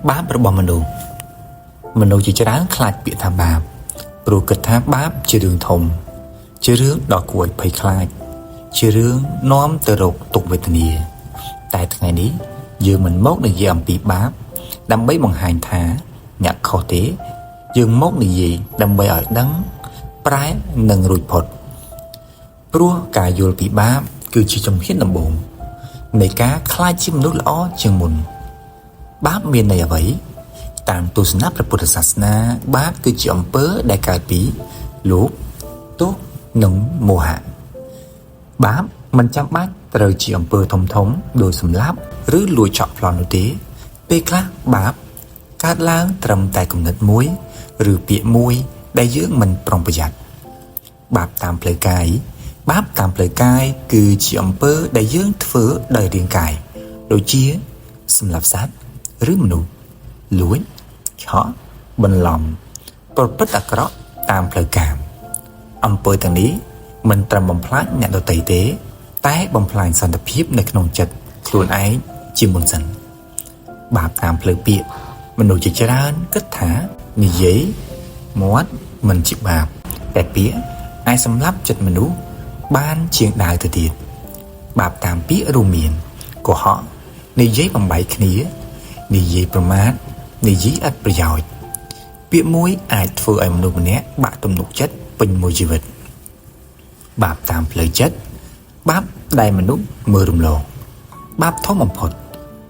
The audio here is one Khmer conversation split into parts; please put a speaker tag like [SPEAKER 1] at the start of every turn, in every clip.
[SPEAKER 1] បាបរបស់មនុស្សជាច្រើនខ្លាចពាក្យថាបាបព្រោះគិតថាបាបជារឿងធំជារឿងដ៏គួរឲ្យភ័យខ្លាចជារឿងនាំទៅរកទុក្ខវេទនាតែថ្ងៃនេះយើងមិនមកនិយាយអំពីបាបដើម្បីបង្ហាញថាអ្នកខុសទេយើងមកនិយាយដើម្បីឲ្យដឹងប្រែនិងរួចផុតព្រោះការយល់ពីបាបគឺជាជំហានដំបូងនៃការក្លាយជាមនុស្សល្អជាងមុនបាបមានន័យអ្វីតាមទស្សនៈព្រះពុទ្ធសាសនាបាបគឺជាអំពើដែលកើតពីលោភទោសនិងមោហៈបាបមិនចាំបាច់ត្រូវជាអំពើធំដូចសម្លាប់ឬលួចឆក់ប្លន់នោះទេពេលខ្លះបាបកើតឡើងត្រឹមតែគំនិតមួយឬពាក្យមួយដែលយើងមិនប្រុងប្រយ័ត្នបាបតាមផ្លូវកាយគឺជាអំពើដែលយើងធ្វើដោយរាងកាយដូចជាសម្លាប់សត្វឬមនុស្សលួចឆក់បន្លំប្រព្រឹត្តអាក្រក់តាមផ្លូវកាមអំពើទាំងនេះមិនត្រឹមបំផ្លាញអ្នកដទៃទេតែបំផ្លាញសន្តិភាពនៅក្នុងចិត្តខ្លួនឯងជាមុនសិនបាបតាមផ្លូវពាក្យមនុស្សជាច្រើនគិតថានិយាយមាត់មិនជាបាបតែពាក្យអាចសម្លាប់ចិត្តមនុស្សបានជាងដាវទៅទៀតបាបតាមពាក្យរួមមានកុហកនិយាយបំបែកគ្នានិយាយប្រមាថនិយាយឥតប្រយោជន៍ពាក្យមួយអាចធ្វើឲ្យមនុស្សម្នាក់បាក់ទំនុកចិត្តពេញមួយជីវិតបាបតាមផ្លូវចិត្តបាបដែលមនុស្សមើលរំលងបាបធំបំផុត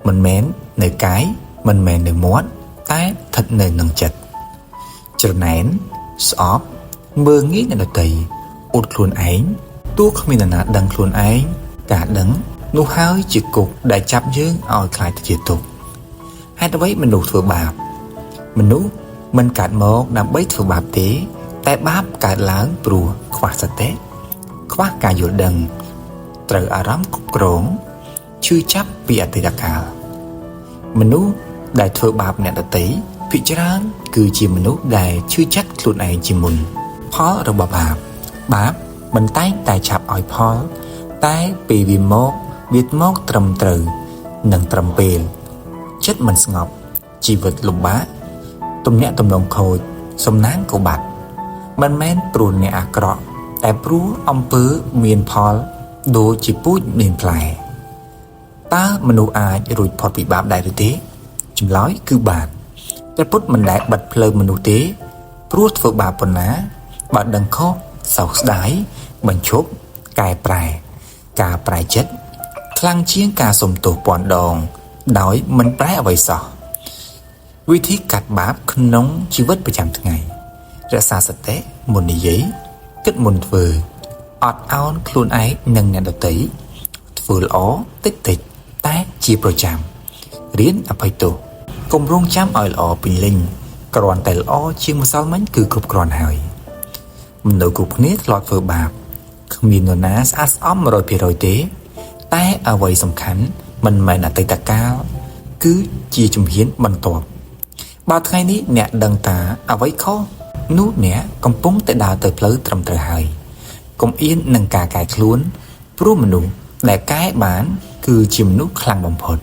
[SPEAKER 1] មិនមែននៅកាយមិនមែននៅមាត់តែស្ថិតនៅក្នុងចិត្តច្រណែនស្អប់មើលងាយអ្នកដទៃអួតខ្លួនឯងទោះគ្មាននរណាដឹងខ្លួនឯងការដឹងនោះហើយជាគុកដែលចាប់យើងឲ្យខ្លាចទៅជាទុក្ខហេតុអ្វីមនុស្សធ្វើបាបមនុស្សមិនកើតមកដើម្បីធ្វើបាបទេតែបាបកើតឡើងព្រោះខ្វះសតិខ្វះការយល់ដឹងត្រូវអារម្មណ៍គ្រប់គ្រងឈឺចាប់ពីអតីតកាលមនុស្សដែលធ្វើបាបអ្នកដទៃភាគច្រើនគឺជាមនុស្សដែលឈឺចាប់ខ្លួនឯងជាមុនផលរបស់បាបមិនតែងតែឆាប់ឲ្យផលតែពេលវាមកត្រឹមត្រូវនិងត្រឹមពេលចិត្តមិនស្ងប់ជីវិតលំបាកទំនាក់ទំនងខូចសំណាងក៏បាត់មិនមែនព្រោះអ្នកអាក្រក់តែព្រោះអំពើមានផលដូចជាពូជមានផ្លែតើមនុស្សអាចរួចផុតពីបាបដែរឬទេចម្លើយគឺបាទតែពុទ្ធមិនដែលបិទផ្លូវមនុស្សទេព្រោះធ្វើបាបប៉ុណ្ណាបើដឹងខុសសោកស្ដាយបញ្ឈប់កែប្រែការប្រែចិត្តខ្លាំងជាងការសុំទោសពាន់ដងដោយមិនប្រែអ្វីសោះវិធីកាត់បាបក្នុងជីវិតប្រចាំថ្ងៃរក្សាសតិមុននិយាយគិតមុនធ្វើអត់ឱនខ្លួនឯងនិងអ្នកដទៃធ្វើល្អតិចតែជាប្រចាំរៀនអភ័យទោសកុំរងចាំឲ្យល្អពេញលេញគ្រាន់តែល្អជាងម្សិលមិញគឺគ្រប់គ្រាន់ហើយមនុស្សគ្រប់គ្នាធ្លាប់ធ្វើបាបគ្មាននរណាស្អាតស្អំ 100% ទេតែអ្វីសំខាន់មិនមែនអតីតកាលគឺជាជំហានបន្ទាប់បើថ្ងៃនេះអ្នកដឹងថាអ្វីខុសនោះអ្នកកំពុងតែដើរទៅផ្លូវត្រឹមត្រូវហើយកុំអៀននឹងការកែខ្លួនព្រោះមនុស្សដែលកែបានគឺជាមនុស្សខ្លាំងបំផុត